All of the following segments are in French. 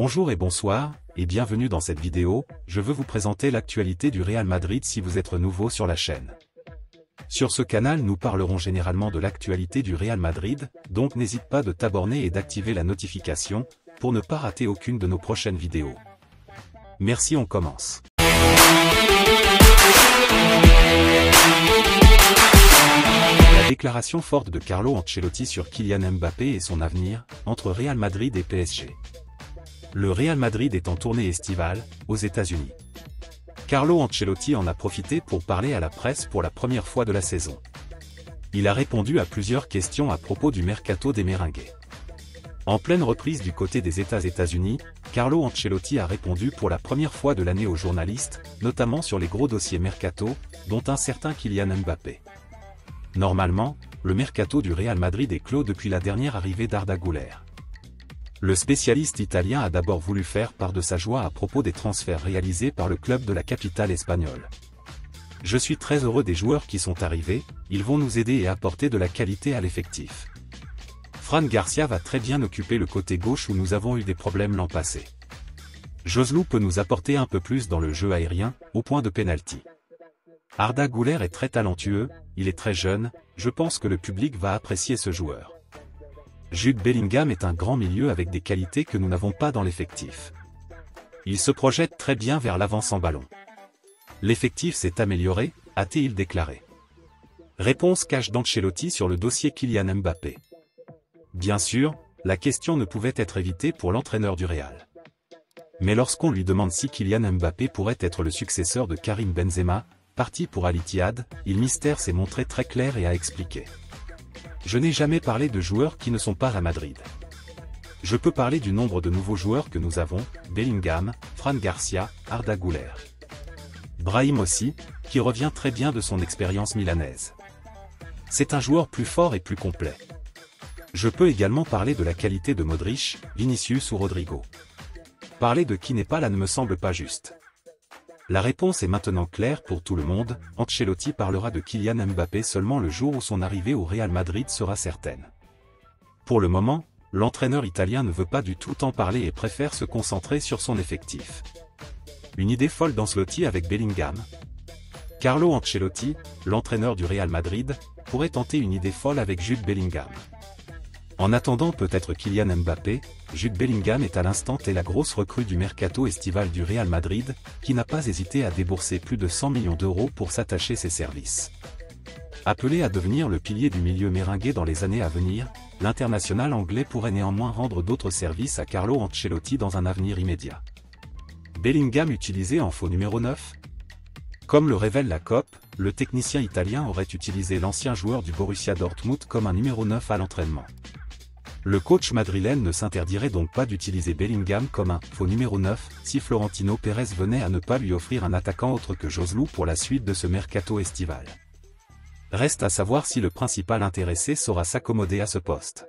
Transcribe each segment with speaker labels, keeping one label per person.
Speaker 1: Bonjour et bonsoir, et bienvenue dans cette vidéo. Je veux vous présenter l'actualité du Real Madrid si vous êtes nouveau sur la chaîne. Sur ce canal nous parlerons généralement de l'actualité du Real Madrid, donc n'hésite pas de t'abonner et d'activer la notification, pour ne pas rater aucune de nos prochaines vidéos. Merci, on commence. La déclaration forte de Carlo Ancelotti sur Kylian Mbappé et son avenir, entre Real Madrid et PSG. Le Real Madrid est en tournée estivale, aux États-Unis. Carlo Ancelotti en a profité pour parler à la presse pour la première fois de la saison. Il a répondu à plusieurs questions à propos du mercato des Merengues. En pleine reprise du côté des États-Unis, Carlo Ancelotti a répondu pour la première fois de l'année aux journalistes, notamment sur les gros dossiers mercato, dont un certain Kylian Mbappé. Normalement, le mercato du Real Madrid est clos depuis la dernière arrivée d'Arda Güler. Le spécialiste italien a d'abord voulu faire part de sa joie à propos des transferts réalisés par le club de la capitale espagnole. « Je suis très heureux des joueurs qui sont arrivés, ils vont nous aider et apporter de la qualité à l'effectif. Fran Garcia va très bien occuper le côté gauche où nous avons eu des problèmes l'an passé. Joselu peut nous apporter un peu plus dans le jeu aérien, au point de pénalty. Arda Güler est très talentueux, il est très jeune, je pense que le public va apprécier ce joueur. Jude Bellingham est un grand milieu avec des qualités que nous n'avons pas dans l'effectif. Il se projette très bien vers l'avant sans ballon. L'effectif s'est amélioré, a-t-il déclaré. Réponse cash d'Ancelotti sur le dossier Kylian Mbappé. Bien sûr, la question ne pouvait être évitée pour l'entraîneur du Real. Mais lorsqu'on lui demande si Kylian Mbappé pourrait être le successeur de Karim Benzema, parti pour Al Ittihad, il mystère s'est montré très clair et a expliqué. Je n'ai jamais parlé de joueurs qui ne sont pas à Madrid. Je peux parler du nombre de nouveaux joueurs que nous avons, Bellingham, Fran Garcia, Arda Güler. Brahim aussi, qui revient très bien de son expérience milanaise. C'est un joueur plus fort et plus complet. Je peux également parler de la qualité de Modric, Vinicius ou Rodrigo. Parler de qui n'est pas là ne me semble pas juste. La réponse est maintenant claire pour tout le monde, Ancelotti parlera de Kylian Mbappé seulement le jour où son arrivée au Real Madrid sera certaine. Pour le moment, l'entraîneur italien ne veut pas du tout en parler et préfère se concentrer sur son effectif. Une idée folle d'Ancelotti avec Bellingham. Carlo Ancelotti, l'entraîneur du Real Madrid, pourrait tenter une idée folle avec Jude Bellingham. En attendant peut-être Kylian Mbappé, Jude Bellingham est à l'instant la grosse recrue du mercato estival du Real Madrid, qui n'a pas hésité à débourser plus de 100 millions d'euros pour s'attacher ses services. Appelé à devenir le pilier du milieu merengue dans les années à venir, l'international anglais pourrait néanmoins rendre d'autres services à Carlo Ancelotti dans un avenir immédiat. Bellingham utilisé en faux numéro 9 ? Comme le révèle la COP, le technicien italien aurait utilisé l'ancien joueur du Borussia Dortmund comme un numéro 9 à l'entraînement. Le coach madrilène ne s'interdirait donc pas d'utiliser Bellingham comme un faux numéro 9 si Florentino Pérez venait à ne pas lui offrir un attaquant autre que Joselu pour la suite de ce mercato estival. Reste à savoir si le principal intéressé saura s'accommoder à ce poste.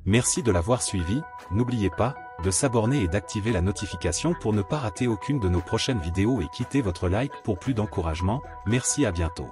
Speaker 1: Merci de l'avoir suivi, n'oubliez pas de s'abonner et d'activer la notification pour ne pas rater aucune de nos prochaines vidéos et quitter votre like pour plus d'encouragement, merci à bientôt.